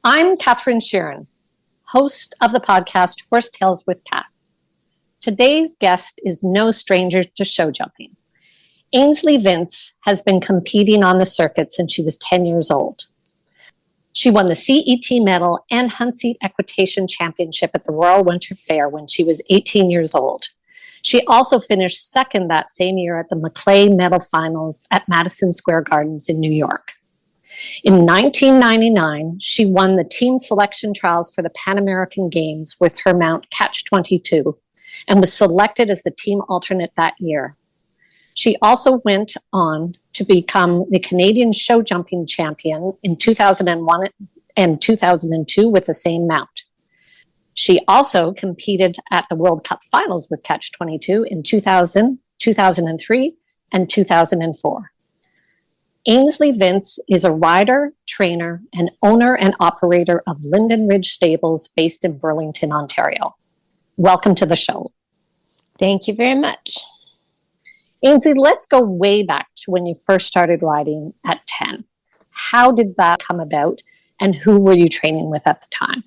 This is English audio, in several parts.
I'm Catherine Sheeran, host of the podcast Horse Tales with Cat. Today's guest is no stranger to show jumping. Ainsley Vince has been competing on the circuit since she was 10 years old. She won the CET medal and Hunt Seat Equitation Championship at the Royal Winter Fair when she was 18 years old. She also finished second that same year at the Maclay Medal Finals at Madison Square Gardens in New York. In 1999, she won the team selection trials for the Pan American Games with her mount Catch 22 and was selected as the team alternate that year. She also went on to become the Canadian show jumping champion in 2001 and 2002 with the same mount. She also competed at the World Cup finals with Catch 22 in 2000, 2003, and 2004. Ainsley Vince is a rider, trainer, and owner and operator of Linden Ridge Stables based in Burlington, Ontario. Welcome to the show. Thank you very much. Ainsley, let's go way back to when you first started riding at 10. How did that come about, and who were you training with at the time?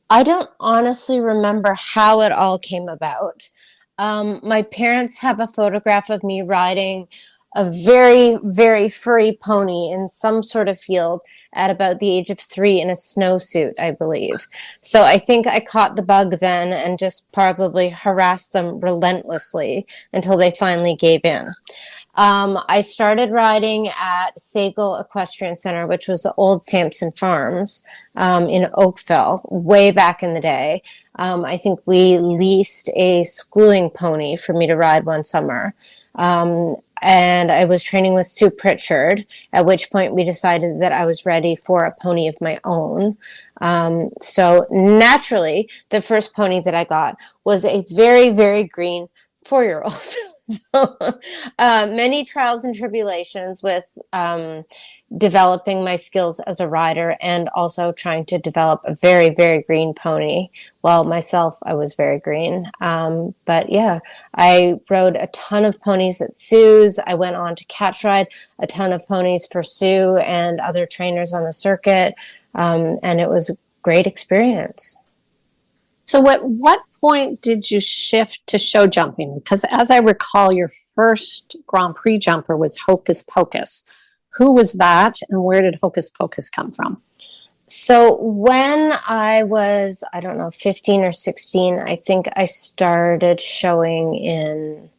I don't honestly remember how it all came about. My parents have a photograph of me riding a very, very furry pony in some sort of field at about the age of 3 in a snowsuit, I believe. So I think I caught the bug then and just probably harassed them relentlessly until they finally gave in. I started riding at Sagal Equestrian Center, which was the old Sampson Farms in Oakville, way back in the day. I think we leased a schooling pony for me to ride one summer. And I was training with Sue Pritchard, at which point we decided that I was ready for a pony of my own. So naturally, the first pony that I got was a very, very green 4-year-old. So, many trials and tribulations with developing my skills as a rider and also trying to develop a very, very green pony. Well, myself, I was very green. But yeah, I rode a ton of ponies at Sue's. I went on to catch ride a ton of ponies for Sue and other trainers on the circuit. And it was a great experience. So at what point did you shift to show jumping? Because as I recall, your first Grand Prix jumper was Hocus Pocus. Who was that, and where did Hocus Pocus come from? So when I was, 15 or 16, I think I started showing in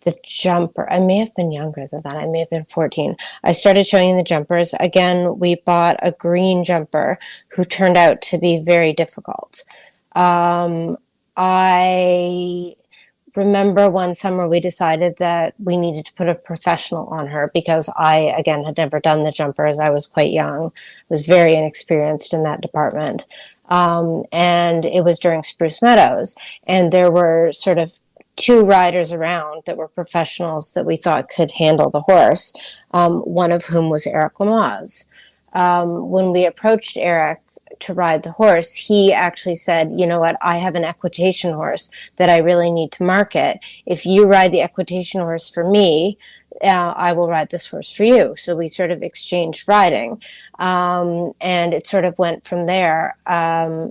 the jumper. I may have been younger than that. I may have been 14. I started showing in the jumpers. Again, we bought a green jumper who turned out to be very difficult. I remember one summer we decided that we needed to put a professional on her because I, again, had never done the jumpers. I was quite young, was very inexperienced in that department. And it was during Spruce Meadows, and there were sort of 2 riders around that were professionals that we thought could handle the horse, one of whom was Eric Lamaze. When we approached Eric to ride the horse, he actually said, you know what, I have an equitation horse that I really need to market. If you ride the equitation horse for me, I will ride this horse for you. So we sort of exchanged riding. And it sort of went from there.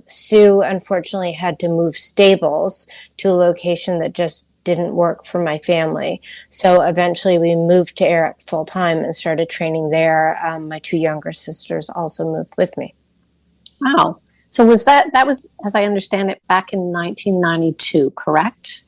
Sue, unfortunately, had to move stables to a location that just didn't work for my family. So eventually we moved to Eric full time and started training there. My 2 younger sisters also moved with me. Wow. So was that was, as I understand it, back in 1992, correct?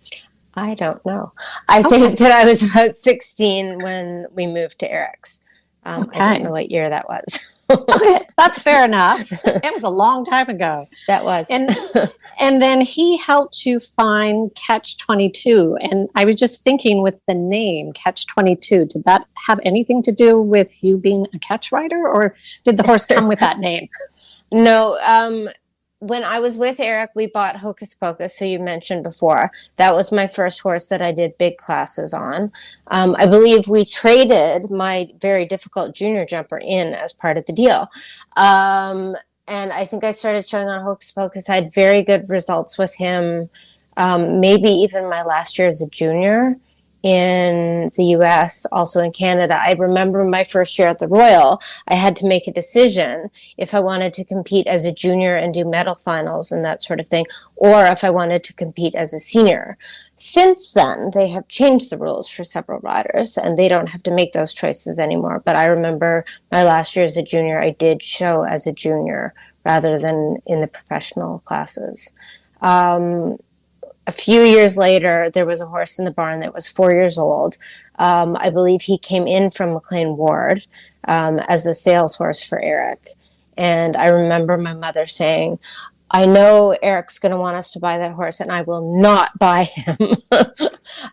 I don't know. I think that I was about 16 when we moved to Eric's. I don't know what year that was. Okay, that's fair enough. It was a long time ago. That was. And then he helped you find Catch 22. And I was just thinking with the name Catch 22, did that have anything to do with you being a catch rider, or did the horse come with that name? No, when I was with Eric, we bought Hocus Pocus, so you mentioned before. That was my first horse that I did big classes on. I believe we traded my very difficult junior jumper in as part of the deal. And I think I started showing on Hocus Pocus. I had very good results with him, maybe even my last year as a junior. in the US, also in Canada. I remember my first year at the Royal, I had to make a decision if I wanted to compete as a junior and do medal finals and that sort of thing, or if I wanted to compete as a senior. Since then, they have changed the rules for several riders and they don't have to make those choices anymore. But I remember my last year as a junior, I did show as a junior rather than in the professional classes. A few years later, there was a horse in the barn that was 4 years old. I believe he came in from McLean Ward as a sales horse for Eric. And I remember my mother saying, I know Eric's going to want us to buy that horse, and I will not buy him.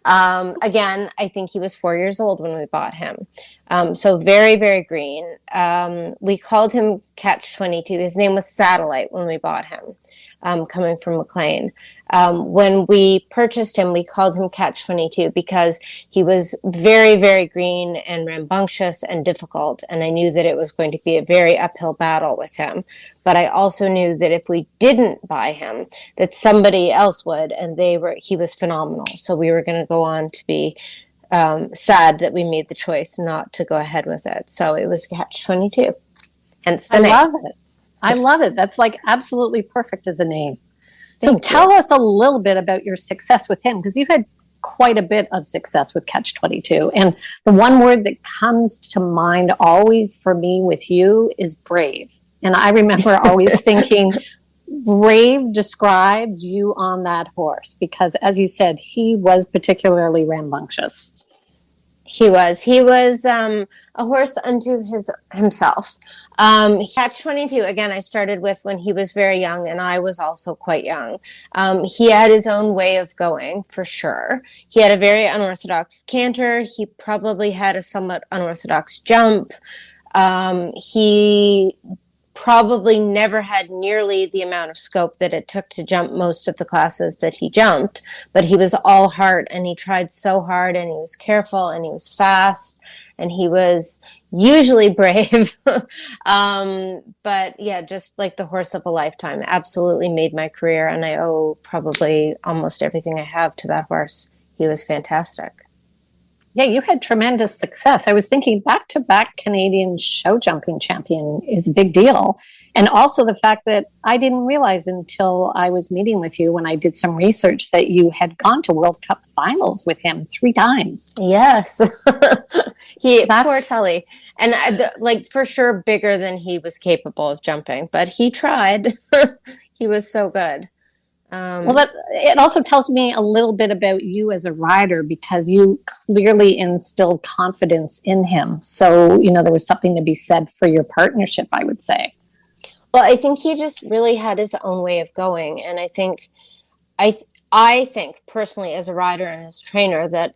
Again, I think he was 4 years old when we bought him. So very, very green. We called him Catch 22. His name was Satellite when we bought him, coming from McLean. When we purchased him, we called him Catch 22 because he was very, very green and rambunctious and difficult. And I knew that it was going to be a very uphill battle with him. But I also knew that if we didn't buy him, that somebody else would, and he was phenomenal. So we were going to go on to be sad that we made the choice not to go ahead with it. So it was Catch 22. Hence the name. I love it. I love it. That's like absolutely perfect as a name. So Thank tell you. us a little bit about your success with him, because you had quite a bit of success with Catch 22. And the one word that comes to mind always for me with you is brave. And I remember always thinking, brave described you on that horse, because as you said, he was particularly rambunctious. He was a horse unto himself. Catch 22, again, I started with when he was very young, and I was also quite young. He had his own way of going, for sure. He had a very unorthodox canter. He probably had a somewhat unorthodox jump. He probably never had nearly the amount of scope that it took to jump most of the classes that he jumped, but he was all heart and he tried so hard and he was careful and he was fast and he was usually brave. But yeah, just like the horse of a lifetime, absolutely made my career, and I owe probably almost everything I have to that horse. He was fantastic. Yeah, you had tremendous success. I was thinking back-to-back Canadian show jumping champion is a big deal. And also the fact that I didn't realize until I was meeting with you when I did some research that you had gone to World Cup finals with him 3 times. Yes. Poor Tully. And like for sure bigger than he was capable of jumping, but he tried. He was so good. Well, it also tells me a little bit about you as a rider, because you clearly instilled confidence in him. So, there was something to be said for your partnership, I would say. Well, I think he just really had his own way of going. And I think personally as a rider and as a trainer that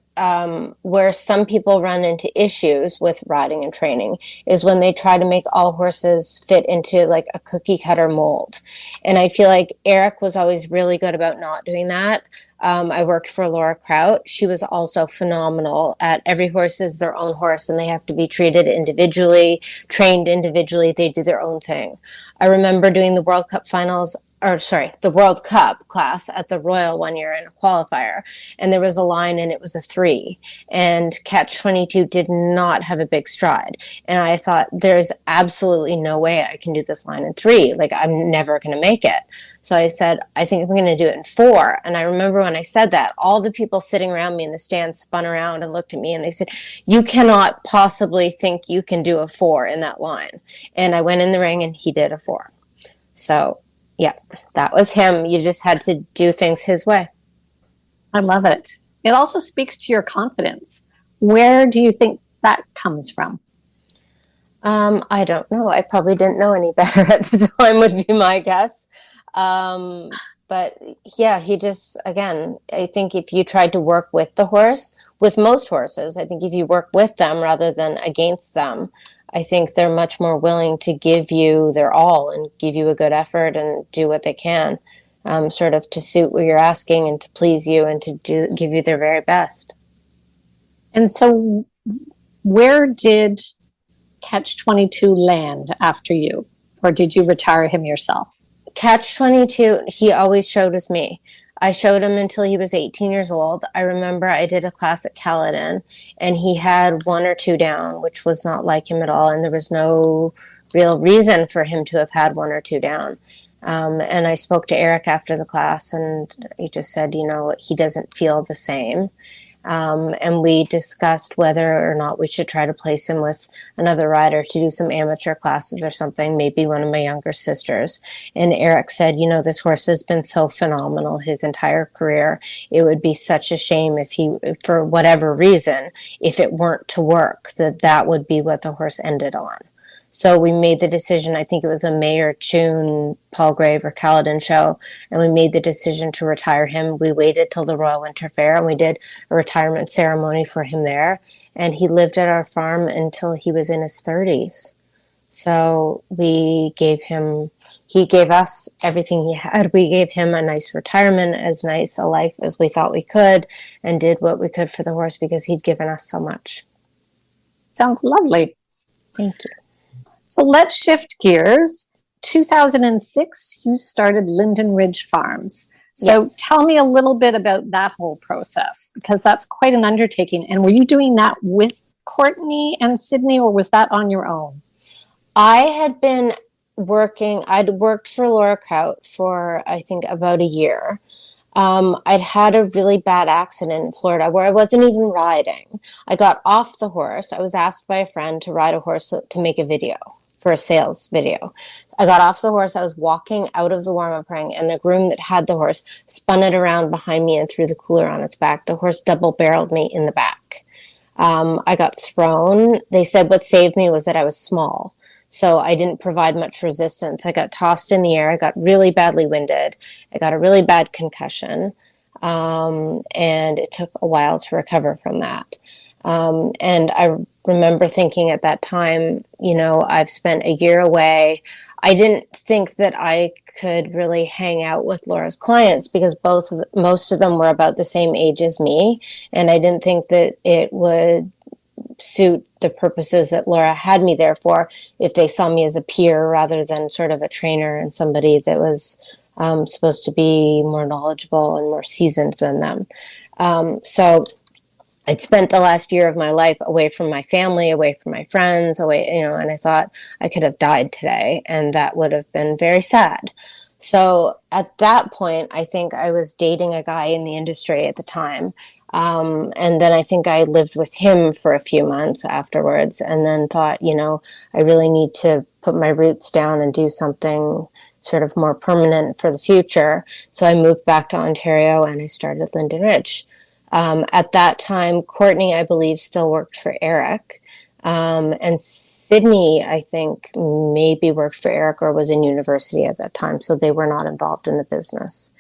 where some people run into issues with riding and training is when they try to make all horses fit into like a cookie cutter mold. And I feel like Eric was always really good about not doing that. I worked for Laura Kraut. She was also phenomenal at every horse is their own horse and they have to be treated individually, trained individually. They do their own thing. I remember doing the World Cup finals the World Cup class at the Royal one year in a qualifier. And there was a line and it was a 3. And Catch 22 did not have a big stride. And I thought, there's absolutely no way I can do this line in 3. Like, I'm never going to make it. So I said, I think I'm going to do it in 4. And I remember when I said that, all the people sitting around me in the stands spun around and looked at me and they said, you cannot possibly think you can do a 4 in that line. And I went in the ring and he did a 4. So yeah, that was him. You just had to do things his way. I love it. It also speaks to your confidence. Where do you think that comes from? I don't know. I probably didn't know any better at the time would be my guess. But yeah, he just, again, I think if you tried to work with the horse, with most horses, I think if you work with them rather than against them, I think they're much more willing to give you their all and give you a good effort and do what they can, sort of to suit what you're asking and to please you and to give you their very best. And so where did Catch 22 land after you? Or did you retire him yourself? Catch 22, he always showed with me. I showed him until he was 18 years old. I remember I did a class at Caledon, and he had 1 or 2 down, which was not like him at all. And there was no real reason for him to have had 1 or 2 down. And I spoke to Eric after the class, and he just said, he doesn't feel the same. And we discussed whether or not we should try to place him with another rider to do some amateur classes or something, maybe one of my younger sisters. And Eric said, this horse has been so phenomenal his entire career. It would be such a shame if he, for whatever reason, if it weren't to work, that would be what the horse ended on. So we made the decision, I think it was a May or June Palgrave or Caledon show, and we made the decision to retire him. We waited till the Royal Winter Fair, and we did a retirement ceremony for him there. And he lived at our farm until he was in his 30s. So he gave us everything he had. We gave him a nice retirement, as nice a life as we thought we could, and did what we could for the horse because he'd given us so much. Sounds lovely. Thank you. So let's shift gears. 2006, you started Linden Ridge Farms. So Yes. Tell me a little bit about that whole process, because that's quite an undertaking. And were you doing that with Courtney and Sydney, or was that on your own? I had been I'd worked for Laura Kraut for, I think, about a year. I'd had a really bad accident in Florida where I wasn't even riding. I got off the horse. I was asked by a friend to ride a horse to make a video for a sales video. I got off the horse. I was walking out of the warm-up ring, and the groom that had the horse spun it around behind me and threw the cooler on its back. The horse double-barreled me in the back. I got thrown. They said what saved me was that I was small. So I didn't provide much resistance. I got tossed in the air. I got really badly winded. I got a really bad concussion. And it took a while to recover from that. And I remember thinking at that time, I've spent a year away. I didn't think that I could really hang out with Laura's clients because most of them were about the same age as me. And I didn't think that it would suit the purposes that Laura had me there for if they saw me as a peer rather than sort of a trainer and somebody that was supposed to be more knowledgeable and more seasoned than them. So I'd spent the last year of my life away from my family, away from my friends, and I thought I could have died today, and that would have been very sad. So at that point, I think I was dating a guy in the industry at the time. And then I think I lived with him for a few months afterwards, and then thought, I really need to put my roots down and do something sort of more permanent for the future. So I moved back to Ontario and I started Linden Ridge. At that time, Courtney, I believe, still worked for Eric. And Sydney, I think, maybe worked for Eric or was in university at that time, so they were not involved in the business.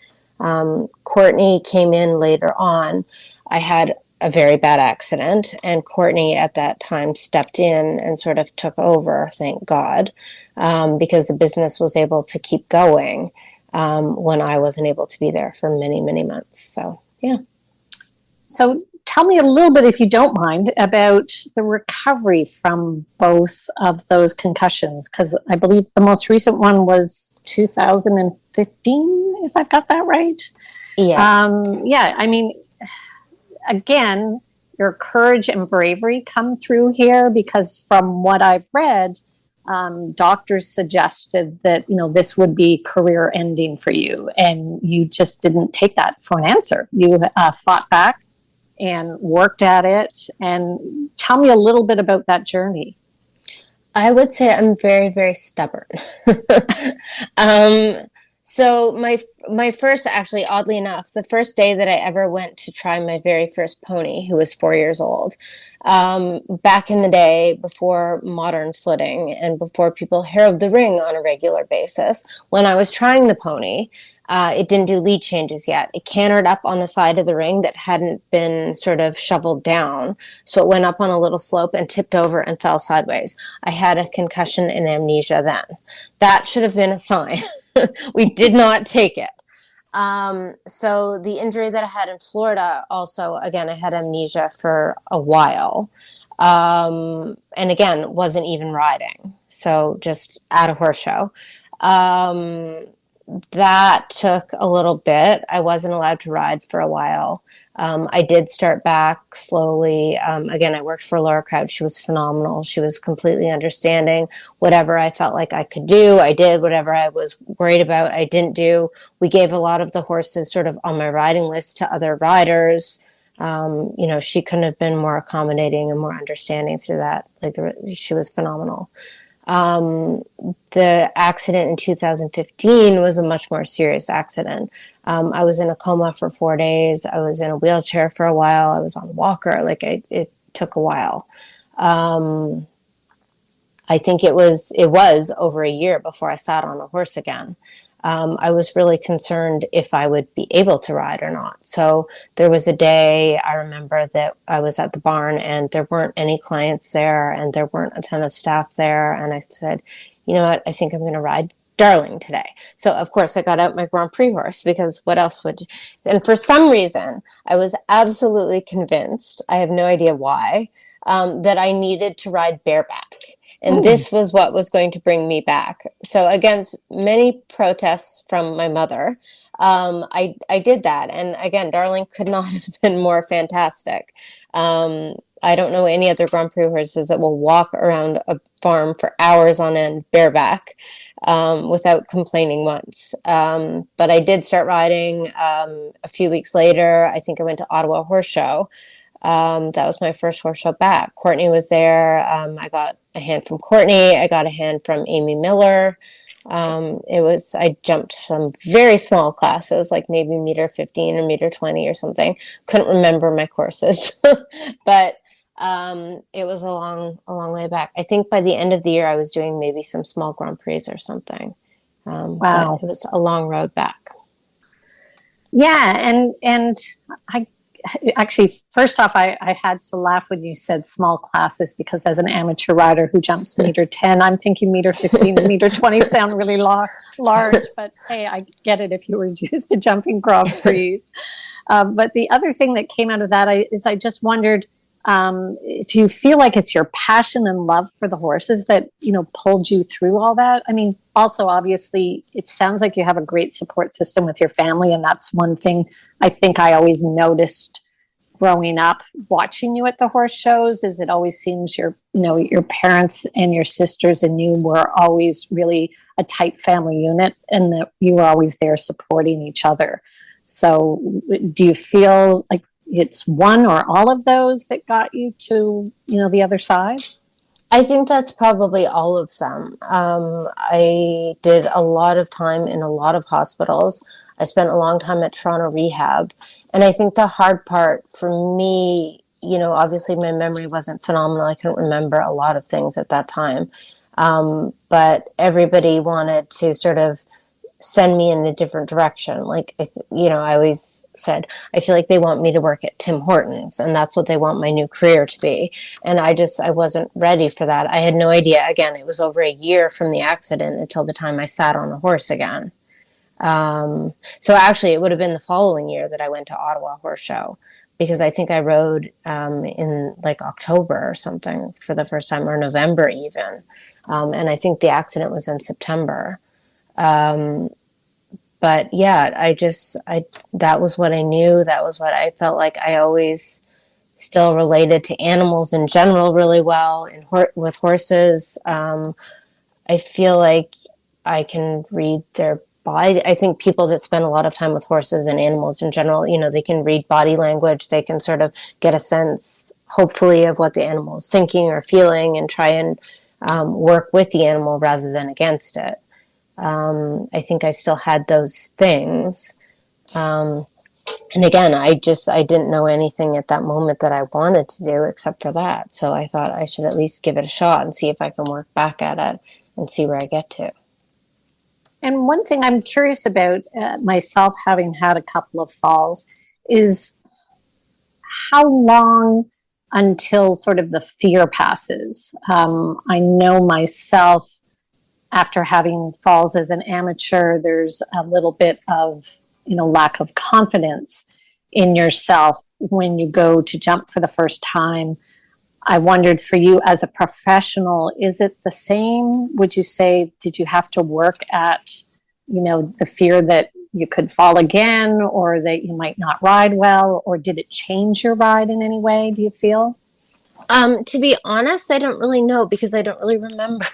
Courtney came in later on. I had a very bad accident, and Courtney at that time stepped in and sort of took over, thank God, because the business was able to keep going when I wasn't able to be there for many, many months. So, yeah. So tell me a little bit, if you don't mind, about the recovery from both of those concussions, because I believe the most recent one was 2015, if I've got that right. Yeah. I mean, again, your courage and bravery come through here, because from what I've read, doctors suggested that, this would be career ending for you, and you just didn't take that for an answer. You fought back and worked at it. And tell me a little bit about that journey. I would say I'm very, very stubborn. So my first, actually, oddly enough, the first day that I ever went to try my very first pony, who was 4 years old, back in the day before modern footing and before people harrowed the ring on a regular basis, when I was trying the pony, it didn't do lead changes yet. It cantered up on the side of the ring that hadn't been sort of shoveled down. So it went up on a little slope and tipped over and fell sideways. I had a concussion and amnesia then. That should have been a sign. We did not take it. So the injury that I had in Florida, also, again, I had amnesia for a while. And again, wasn't even riding. So just at a horse show. That took a little bit. I wasn't allowed to ride for a while. I did start back slowly. Again, I worked for Laura Crouch. She was phenomenal. She was completely understanding. Whatever I felt like I could do, I did. Whatever I was worried about, I didn't do. We gave a lot of the horses sort of on my riding list to other riders. She couldn't have been more accommodating and more understanding through that. She was phenomenal. The accident in 2015 was a much more serious accident. I was in a coma for 4 days. I was in a wheelchair for a while. I was on a walker. It took a while. I think it was over a year before I sat on a horse again. I was really concerned if I would be able to ride or not. So there was a day I remember that I was at the barn and there weren't any clients there and there weren't a ton of staff there. And I said, you know what, I think I'm going to ride Darling today. So of course I got out my Grand Prix horse because what else would, and for some reason I was absolutely convinced, I have no idea why, that I needed to ride bareback. And this was what was going to bring me back. So against many protests from my mother, I did that. And again, Darling could not have been more fantastic. I don't know any other Grand Prix horses that will walk around a farm for hours on end bareback without complaining once. But I did start riding a few weeks later. I think I went to Ottawa Horse Show. That was my first horse show back. Courtney was there. I got a hand from Courtney. I got a hand from Amy Miller. I jumped some very small classes, like maybe meter 15 or meter 20 or something. Couldn't remember my courses, but it was a long way back. I think by the end of the year, I was doing maybe some small Grand Prix or something. Wow. But it was a long road back. Yeah. And I actually, first off, I had to laugh when you said small classes because as an amateur rider who jumps meter 10, I'm thinking meter 15 and meter 20 sound really large. But hey, I get it if you were used to jumping Grand Prix. But the other thing that came out of that is I just wondered, do you feel like it's your passion and love for the horses that, pulled you through all that? I mean, also, obviously, it sounds like you have a great support system with your family. And that's one thing I think I always noticed growing up, watching you at the horse shows, is it always seems your parents and your sisters and you were always really a tight family unit and that you were always there supporting each other. So do you feel like it's one or all of those that got you to, the other side? I think that's probably all of them. I did a lot of time in a lot of hospitals. I spent a long time at Toronto Rehab. And I think the hard part for me, obviously my memory wasn't phenomenal. I couldn't remember a lot of things at that time. But everybody wanted to sort of send me in a different direction. I always said, I feel like they want me to work at Tim Hortons and that's what they want my new career to be. And I wasn't ready for that. I had no idea. Again, it was over a year from the accident until the time I sat on a horse again. So actually it would have been the following year that I went to Ottawa Horse Show because I think I rode in like October or something for the first time, or November even. And I think the accident was in September. But yeah, that was what I knew. That was what I felt like. I always still related to animals in general really well with horses. I feel like I can read their body. I think people that spend a lot of time with horses and animals in general, they can read body language. They can sort of get a sense, hopefully, of what the animal is thinking or feeling and try and work with the animal rather than against it. I think I still had those things. And again, I didn't know anything at that moment that I wanted to do except for that. So I thought I should at least give it a shot and see if I can work back at it and see where I get to. And one thing I'm curious about myself, having had a couple of falls, is how long until sort of the fear passes. I know myself, after having falls as an amateur, there's a little bit of, lack of confidence in yourself when you go to jump for the first time. I wondered for you as a professional, is it the same? Would you say, did you have to work at the fear that you could fall again or that you might not ride well, or did it change your ride in any way, do you feel? To be honest, I don't really know because I don't really remember.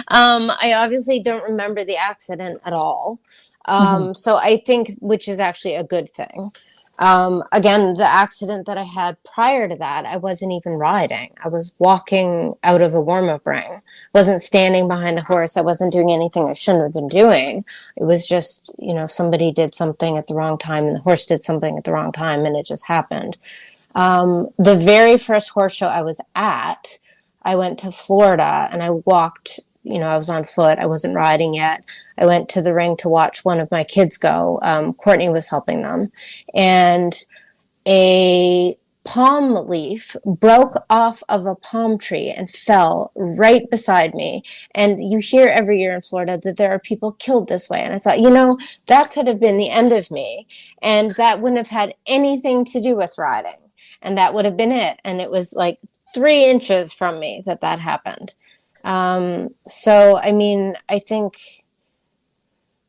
I obviously don't remember the accident at all. Mm-hmm. So I think, which is actually a good thing. Again, the accident that I had prior to that, I wasn't even riding. I was walking out of a warm-up ring. Wasn't standing behind a horse. I wasn't doing anything I shouldn't have been doing. It was just, somebody did something at the wrong time and the horse did something at the wrong time and it just happened. The very first horse show I was at, I went to Florida and I walked, I was on foot. I wasn't riding yet. I went to the ring to watch one of my kids go. Courtney was helping them. And a palm leaf broke off of a palm tree and fell right beside me. And you hear every year in Florida that there are people killed this way. And I thought, that could have been the end of me. And that wouldn't have had anything to do with riding. And that would have been it. And it was like 3 inches from me that happened. So, I think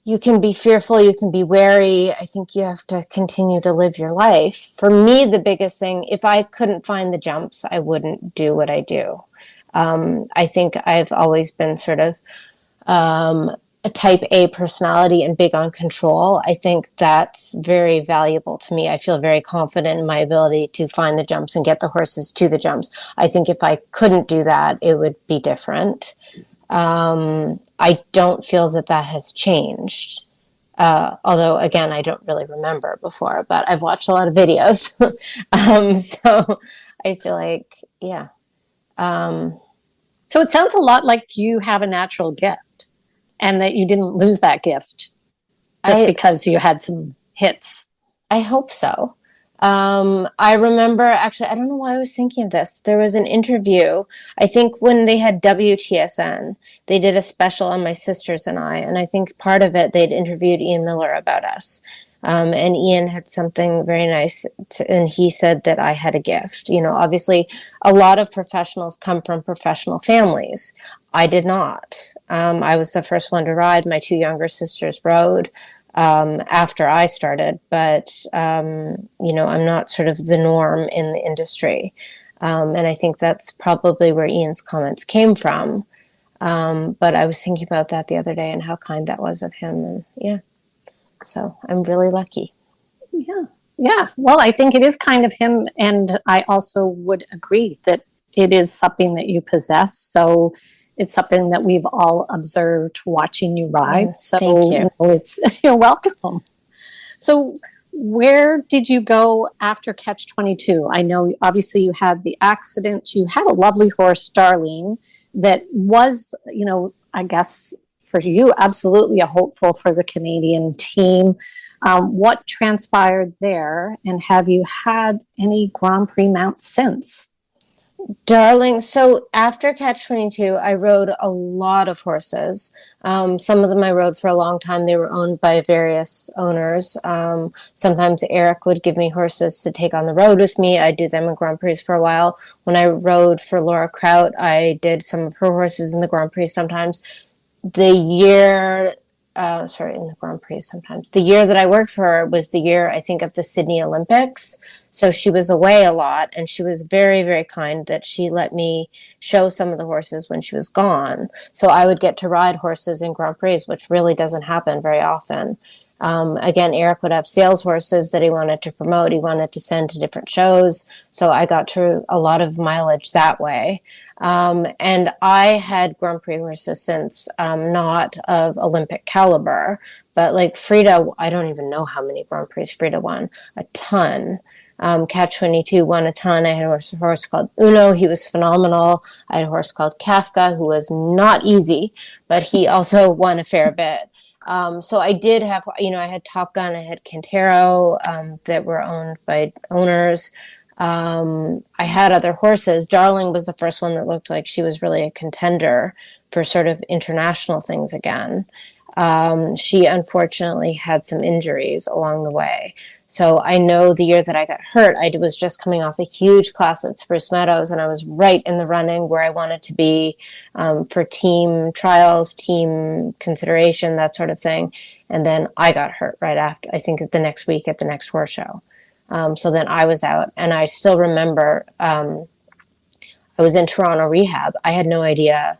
you can be fearful, you can be wary. I think you have to continue to live your life. For me, the biggest thing, if I couldn't find the jumps, I wouldn't do what I do. I think I've always been sort of a type A personality and big on control. I think that's very valuable to me. I feel very confident in my ability to find the jumps and get the horses to the jumps. I think if I couldn't do that, it would be different. I don't feel that has changed. Although, again, I don't really remember before, but I've watched a lot of videos. So I feel like, yeah. So it sounds a lot like you have a natural gift and that you didn't lose that gift just because you had some hits. I hope so. I remember, actually, I don't know why I was thinking of this. There was an interview, I think when they had WTSN, they did a special on my sisters and I think part of it, they'd interviewed Ian Miller about us. And Ian had something very nice, and he said that I had a gift. Obviously, a lot of professionals come from professional families. I did not. I was the first one to ride. My 2 younger sisters rode after I started, but, I'm not sort of the norm in the industry. And I think that's probably where Ian's comments came from. But I was thinking about that the other day and how kind that was of him. And yeah, so I'm really lucky. Yeah. Yeah. Well, I think it is kind of him. And I also would agree that it is something that you possess. So it's something that we've all observed watching you ride. So thank you. You're welcome. So where did you go after Catch 22? I know obviously you had the accident. You had a lovely horse, Darlene, that was, I guess for you, absolutely a hopeful for the Canadian team. What transpired there, and have you had any Grand Prix mounts since? Darling, so after Catch 22, I rode a lot of horses. Some of them I rode for a long time. They were owned by various owners. Sometimes Eric would give me horses to take on the road with me. I'd do them in Grand Prix for a while. When I rode for Laura Kraut, I did some of her horses in the Grand Prix sometimes. In the Grand Prix sometimes. The year that I worked for her was the year, I think, of the Sydney Olympics. So she was away a lot, and she was very, very kind that she let me show some of the horses when she was gone. So I would get to ride horses in Grand Prix, which really doesn't happen very often. Again, Eric would have sales horses that he wanted to promote. He wanted to send to different shows. So I got to a lot of mileage that way. And I had Grand Prix horses since, not of Olympic caliber, but like Frida, I don't even know how many Grand Prix Frida won. A ton. Catch 22 won a ton. I had a horse called Uno. He was phenomenal. I had a horse called Kafka, who was not easy, but he also won a fair bit. So I did have, I had Top Gun, I had Quintero, that were owned by owners. I had other horses. Darling was the first one that looked like she was really a contender for sort of international things again. She unfortunately had some injuries along the way. So I know the year that I got hurt, I was just coming off a huge class at Spruce Meadows, and I was right in the running where I wanted to be for team trials, team consideration, that sort of thing. And then I got hurt right after, I think the next week at the next horse show. So then I was out, and I still remember I was in Toronto rehab. I had no idea,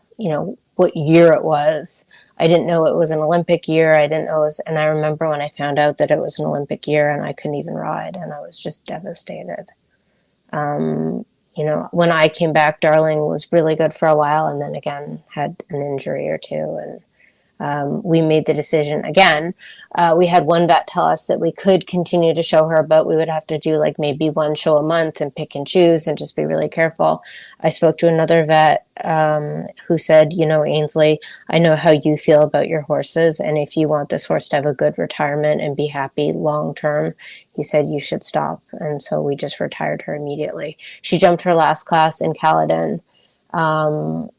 what year it was. I didn't know it was an Olympic year. I didn't know it was, and I remember when I found out that it was an Olympic year and I couldn't even ride, and I was just devastated. When I came back, Darling was really good for a while, and then again had an injury or two, and we made the decision again. We had one vet tell us that we could continue to show her, but we would have to do like maybe one show a month and pick and choose and just be really careful. I spoke to another vet who said, Ainsley, I know how you feel about your horses, and if you want this horse to have a good retirement and be happy long term, he said you should stop. And so we just retired her immediately. She jumped her last class in Caledon.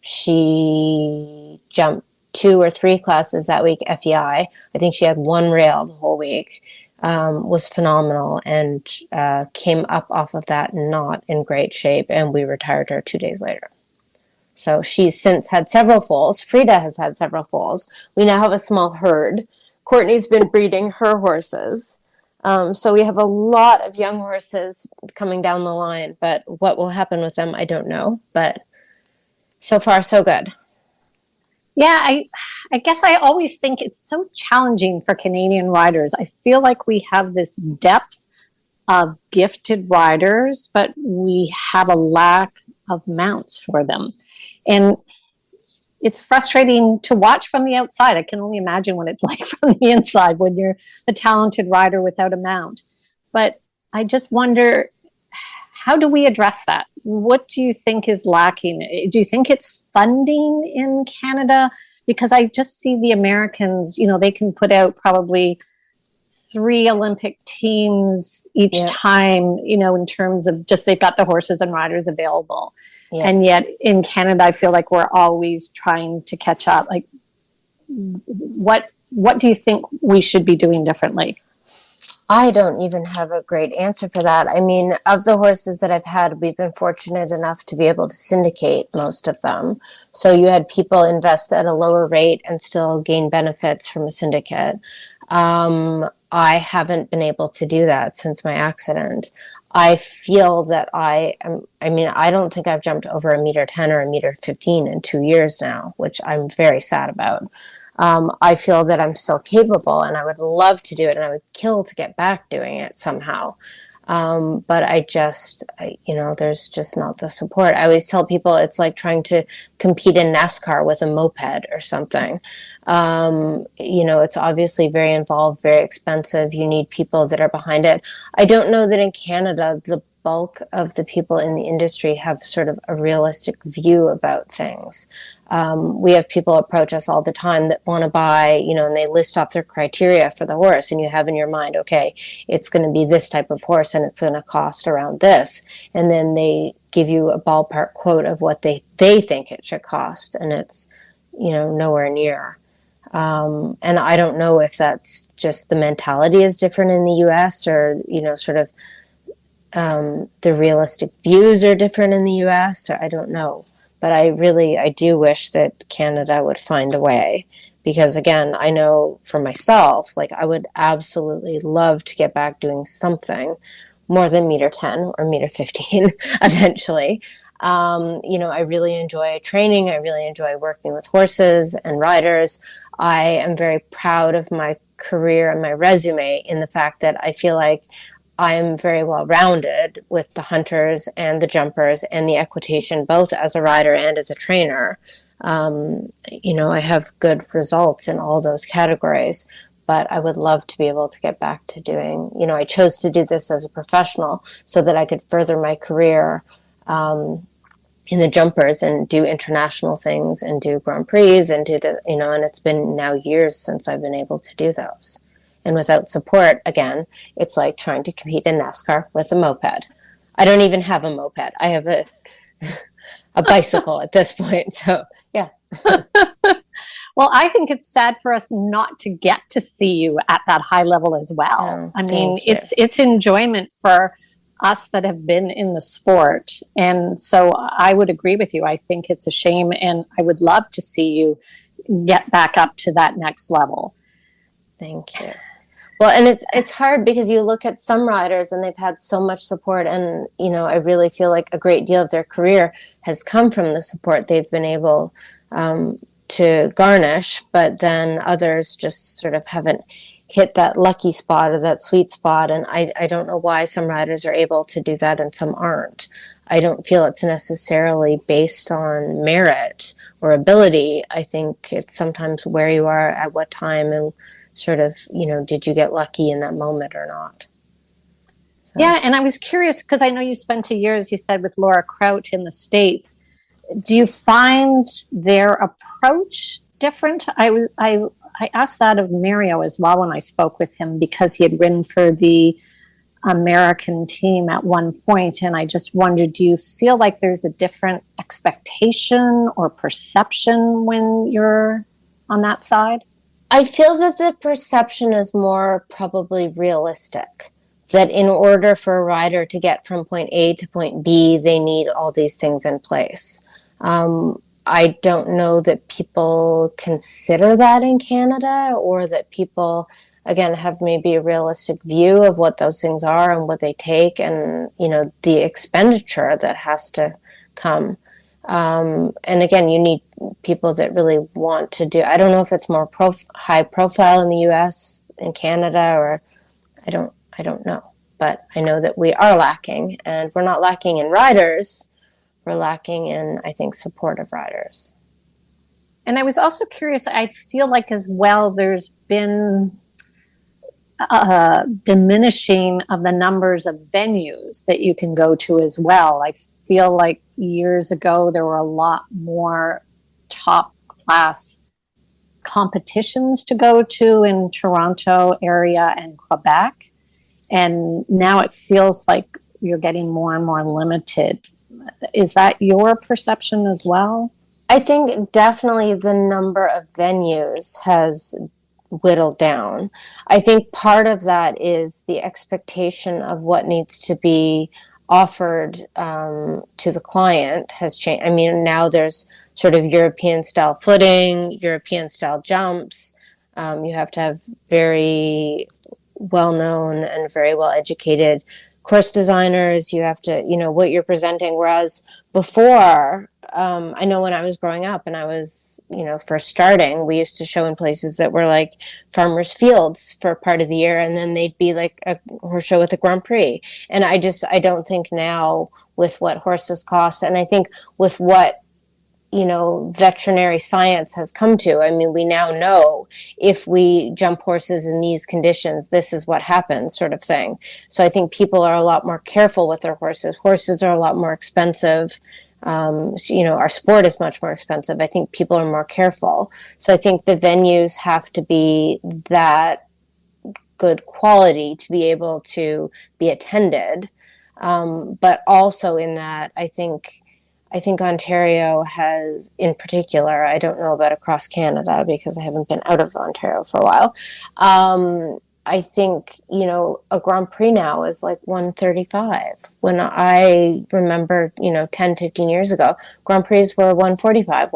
She jumped 2 or 3 classes that week, FEI. I think she had one rail the whole week, was phenomenal, and came up off of that not in great shape, and we retired her 2 days later. So she's since had several foals. Frida has had several foals. We now have a small herd. Courtney's been breeding her horses. So we have a lot of young horses coming down the line, but what will happen with them, I don't know. But so far, so good. Yeah, I guess I always think it's so challenging for Canadian riders. I feel like we have this depth of gifted riders, but we have a lack of mounts for them. And it's frustrating to watch from the outside. I can only imagine what it's like from the inside when you're a talented rider without a mount. But I just wonder, how do we address that? What do you think is lacking? Do you think it's funding in Canada? Because I just see the Americans, they can put out probably 3 Olympic teams each time, in terms of just they've got the horses and riders available. Yeah. And yet in Canada, I feel like we're always trying to catch up. Like, what do you think we should be doing differently? I don't even have a great answer for that. I mean, of the horses that I've had, we've been fortunate enough to be able to syndicate most of them. So you had people invest at a lower rate and still gain benefits from a syndicate. I haven't been able to do that since my accident. I feel that I don't think I've jumped over 1.10 or 1.15 in 2 years now, which I'm very sad about. I feel that I'm still capable, and I would love to do it, and I would kill to get back doing it somehow. But there's just not the support. I always tell people it's like trying to compete in NASCAR with a moped or something. It's obviously very involved, very expensive. You need people that are behind it. I don't know that in Canada, the bulk of the people in the industry have sort of a realistic view about things. We have people approach us all the time that want to buy, and they list off their criteria for the horse, and you have in your mind, okay, it's going to be this type of horse and it's going to cost around this. And then they give you a ballpark quote of what they think it should cost, and it's, nowhere near. And I don't know if that's just the mentality is different in the US, or, sort of the realistic views are different in the US, or I don't know. But I do wish that Canada would find a way, because again, I know for myself, like I would absolutely love to get back doing something more than 1.10 or 1.15 eventually. I really enjoy training. I really enjoy working with horses and riders. I am very proud of my career and my resume in the fact that I feel like I'm very well rounded with the hunters and the jumpers and the equitation, both as a rider and as a trainer. I have good results in all those categories, but I would love to be able to get back to doing, I chose to do this as a professional so that I could further my career in the jumpers and do international things and do Grand Prix and do and it's been now years since I've been able to do those. And without support, again, it's like trying to compete in NASCAR with a moped. I don't even have a moped. I have a bicycle at this point. So, yeah. Well, I think it's sad for us not to get to see you at that high level as well. Oh, I mean, thank you. it's enjoyment for us that have been in the sport. And so I would agree with you. I think it's a shame, and I would love to see you get back up to that next level. Thank you. Well, and it's hard because you look at some riders and they've had so much support, and I really feel like a great deal of their career has come from the support they've been able to garnish, but then others just sort of haven't hit that lucky spot or that sweet spot. And I don't know why some riders are able to do that and some aren't. I don't feel it's necessarily based on merit or ability. I think it's sometimes where you are at what time and sort of, did you get lucky in that moment or not? So. Yeah, and I was curious because I know you spent 2 years, you said, with Laura Crouch in the States. Do you find their approach different? I asked that of Mario as well when I spoke with him, because he had ridden for the American team at one point, and I just wondered, do you feel like there's a different expectation or perception when you're on that side? I feel that the perception is more probably realistic, that in order for a rider to get from point A to point B, they need all these things in place. I don't know that people consider that in Canada, or that people, again, have maybe a realistic view of what those things are and what they take, and, the expenditure that has to come. And again, you need people that really want to do. I don't know if it's more high profile in the U.S., in Canada, or I don't know. But I know that we are lacking, and we're not lacking in riders. We're lacking in, I think, supportive riders. And I was also curious, I feel like as well, there's been a diminishing of the numbers of venues that you can go to as well. I feel like years ago, there were a lot more top class competitions to go to in Toronto area and Quebec. And now it feels like you're getting more and more limited. Is that your perception as well? I think definitely the number of venues has whittled down. I think part of that is the expectation of what needs to be offered to the client has changed. I mean, now there's sort of European style footing, European style jumps. You have to have very well-known and very well-educated course designers. You have to, what you're presenting. Whereas before, I know when I was growing up and I was, first starting, we used to show in places that were like farmers' fields for part of the year, and then they'd be like a horse show with a Grand Prix. And I don't think now, with what horses cost, and I think with what veterinary science has come to. I mean, we now know if we jump horses in these conditions, this is what happens, sort of thing. So I think people are a lot more careful with their horses. Horses are a lot more expensive. Our sport is much more expensive. I think people are more careful. So I think the venues have to be that good quality to be able to be attended. But also in that, I think Ontario has, in particular, I don't know about across Canada because I haven't been out of Ontario for a while. I think, a Grand Prix now is like $135. When I remember, 10, 15 years ago, Grand Prix were $145,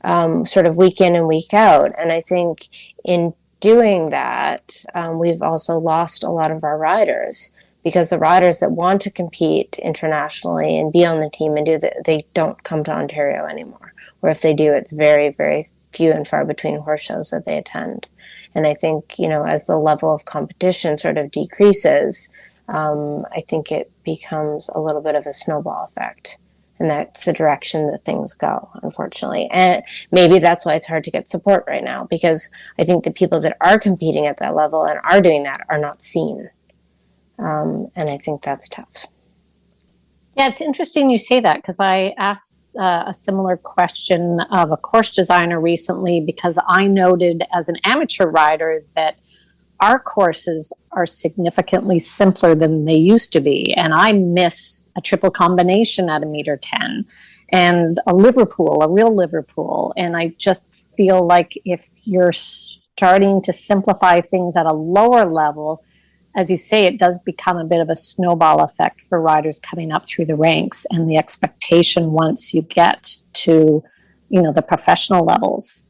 $150, sort of week in and week out. And I think in doing that, we've also lost a lot of our riders, because the riders that want to compete internationally and be on the team and do that, they don't come to Ontario anymore. Or if they do, it's very, very few and far between horse shows that they attend. And I think, as the level of competition sort of decreases, I think it becomes a little bit of a snowball effect. And that's the direction that things go, unfortunately. And maybe that's why it's hard to get support right now, because I think the people that are competing at that level and are doing that are not seen. And I think that's tough. Yeah, it's interesting you say that, because I asked a similar question of a course designer recently, because I noted as an amateur rider that our courses are significantly simpler than they used to be. And I miss a triple combination at 1.10 meters and a Liverpool, a real Liverpool. And I just feel like if you're starting to simplify things at a lower level, as you say, it does become a bit of a snowball effect for riders coming up through the ranks, and the expectation once you get to, the professional levels.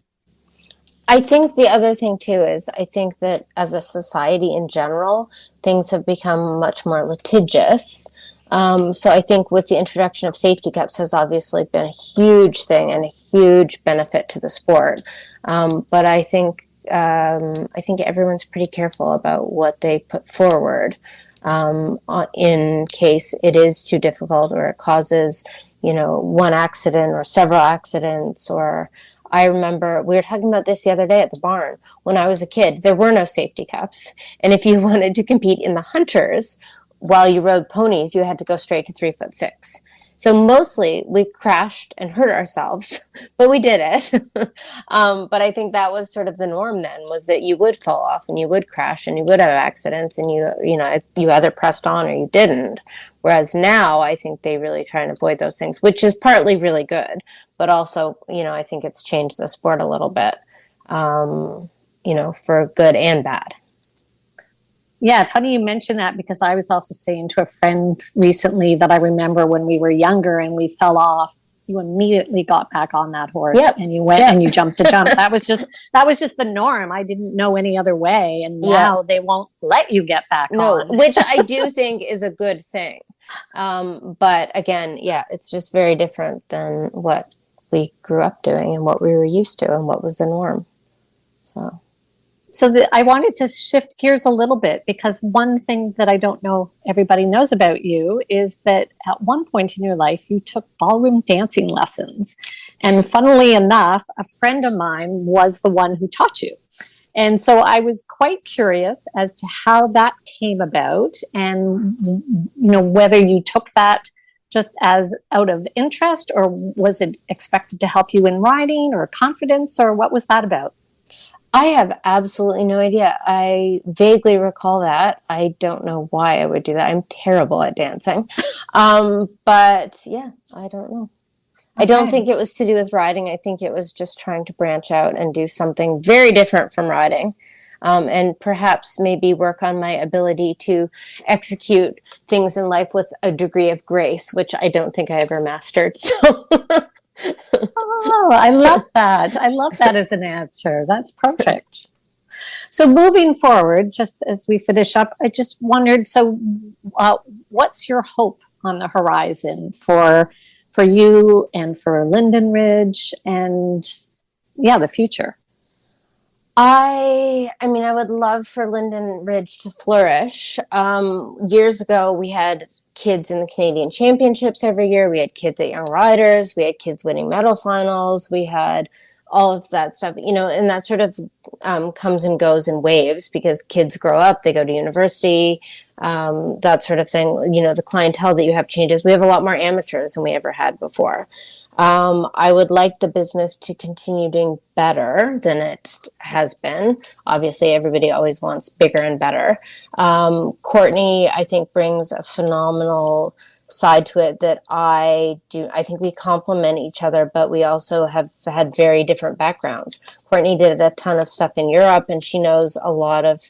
I think the other thing too is I think that as a society in general, things have become much more litigious. So I think with the introduction of safety cups has obviously been a huge thing and a huge benefit to the sport. But I think everyone's pretty careful about what they put forward in case it is too difficult or it causes, one accident or several accidents. Or I remember we were talking about this the other day at the barn. When I was a kid, there were no safety cups. And if you wanted to compete in the hunters while you rode ponies, you had to go straight to 3'6". So mostly we crashed and hurt ourselves, but we did it. But I think that was sort of the norm then, was that you would fall off and you would crash and you would have accidents, and you either pressed on or you didn't. Whereas now I think they really try and avoid those things, which is partly really good, but also, I think it's changed the sport a little bit, for good and bad. Yeah, funny you mentioned that, because I was also saying to a friend recently that I remember when we were younger and we fell off, you immediately got back on that horse. Yep. And you went and you jumped to jump. That was just the norm. I didn't know any other way. And now they won't let you get back on. Which I do think is a good thing. But again, it's just very different than what we grew up doing and what we were used to and what was the norm. So I wanted to shift gears a little bit, because one thing that I don't know everybody knows about you is that at one point in your life, you took ballroom dancing lessons. And funnily enough, a friend of mine was the one who taught you. And so I was quite curious as to how that came about, and, whether you took that just as out of interest, or was it expected to help you in riding or confidence, or what was that about? I have absolutely no idea. I vaguely recall that. I don't know why I would do that. I'm terrible at dancing. But I don't know. Okay. I don't think it was to do with riding. I think it was just trying to branch out and do something very different from riding. And perhaps maybe work on my ability to execute things in life with a degree of grace, which I don't think I ever mastered. So... Oh, I love that. I love that as an answer. That's perfect. So moving forward, just as we finish up, I just wondered, what's your hope on the horizon for you and for Linden Ridge and, the future? I would love for Linden Ridge to flourish. Years ago, we had kids in the Canadian Championships every year. We had kids at Young Riders. We had kids winning medal finals. We had all of that stuff, and that sort of comes and goes in waves, because kids grow up, they go to university, that sort of thing. The clientele that you have changes. We have a lot more amateurs than we ever had before. I would like the business to continue doing better than it has been. Obviously, everybody always wants bigger and better. Courtney, I think, brings a phenomenal side to it that I do. I think we complement each other, but we also have had very different backgrounds. Courtney did a ton of stuff in Europe, and she knows a lot of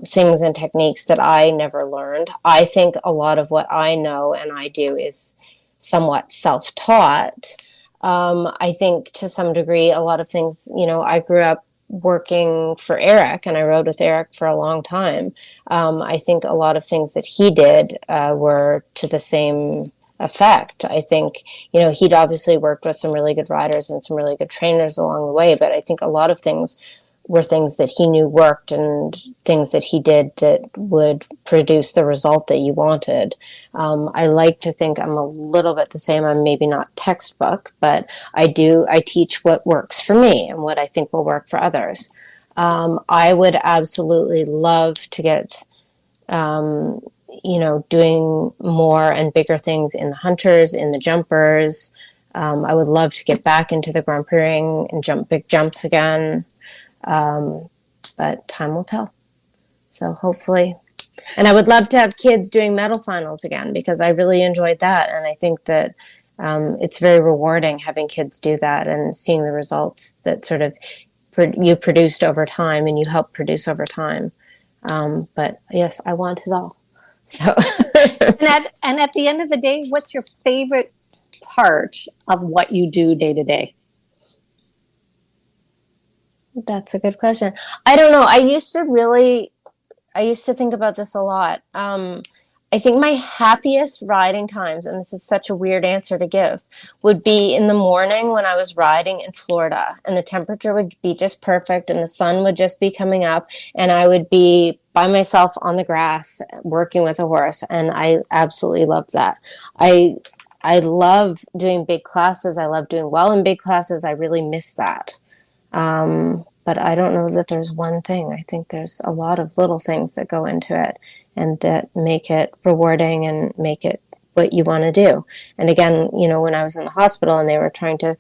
things and techniques that I never learned. I think a lot of what I know and I do is somewhat self-taught. I think to some degree, a lot of things, I grew up working for Eric, and I rode with Eric for a long time. I think a lot of things that he did were to the same effect. I think, he'd obviously worked with some really good riders and some really good trainers along the way, but I think a lot of things were things that he knew worked and things that he did that would produce the result that you wanted. I like to think I'm a little bit the same. I'm maybe not textbook, but I teach what works for me and what I think will work for others. I would absolutely love to get, doing more and bigger things in the hunters, in the jumpers. I would love to get back into the Grand Prix ring and jump big jumps again. But time will tell. So hopefully, and I would love to have kids doing medal finals again, because I really enjoyed that. And I think that It's very rewarding having kids do that and seeing the results that sort of you produced over time and you help produce over time. But yes, I want it all. So, And at the end of the day, what's your favorite part of what you do day to day? that's a good question. I don't know. I used to think about this a lot. I think my happiest riding times, and this is such a weird answer to give, would be in the morning when I was riding in Florida and the temperature would be just perfect and the sun would just be coming up and I would be by myself on the grass working with a horse. And I absolutely loved that. I love doing big classes. I love doing well in big classes. I really miss that. But I don't know that there's one thing. I think there's a lot of little things that go into it and that make it rewarding and make it what you want to do. And again, when I was in the hospital and they were trying to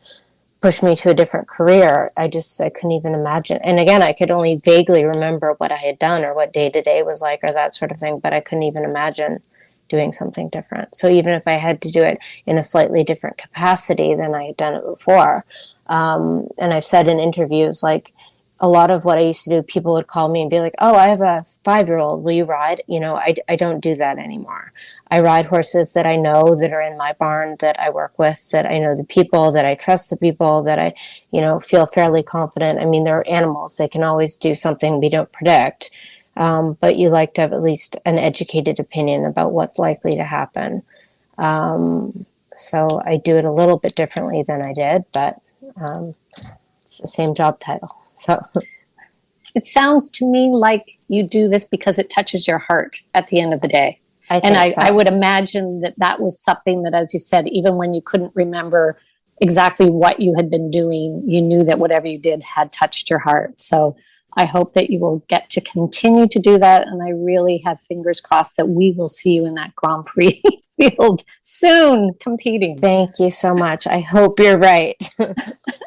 push me to a different career, I couldn't even imagine. And again, I could only vaguely remember what I had done or what day to day was like or that sort of thing, but I couldn't even imagine doing something different. So even if I had to do it in a slightly different capacity than I had done it before, and I've said in interviews, like, a lot of what I used to do, people would call me and be like, oh, I have a 5-year-old. Will you ride? I don't do that anymore. I ride horses that I know, that are in my barn, that I work with, that I know the people, that I trust the people, that I, feel fairly confident. I mean, they're animals. They can always do something we don't predict. But you like to have at least an educated opinion about what's likely to happen. So I do it a little bit differently than I did, but it's the same job title. So it sounds to me like you do this because it touches your heart at the end of the day. I would imagine that was something that, as you said, even when you couldn't remember exactly what you had been doing, you knew that whatever you did had touched your heart. So I hope that you will get to continue to do that. And I really have fingers crossed that we will see you in that Grand Prix field soon competing. Thank you so much. I hope you're right.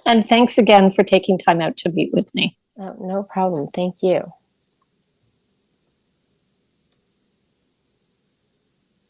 And thanks again for taking time out to meet with me. Oh, no problem. Thank you.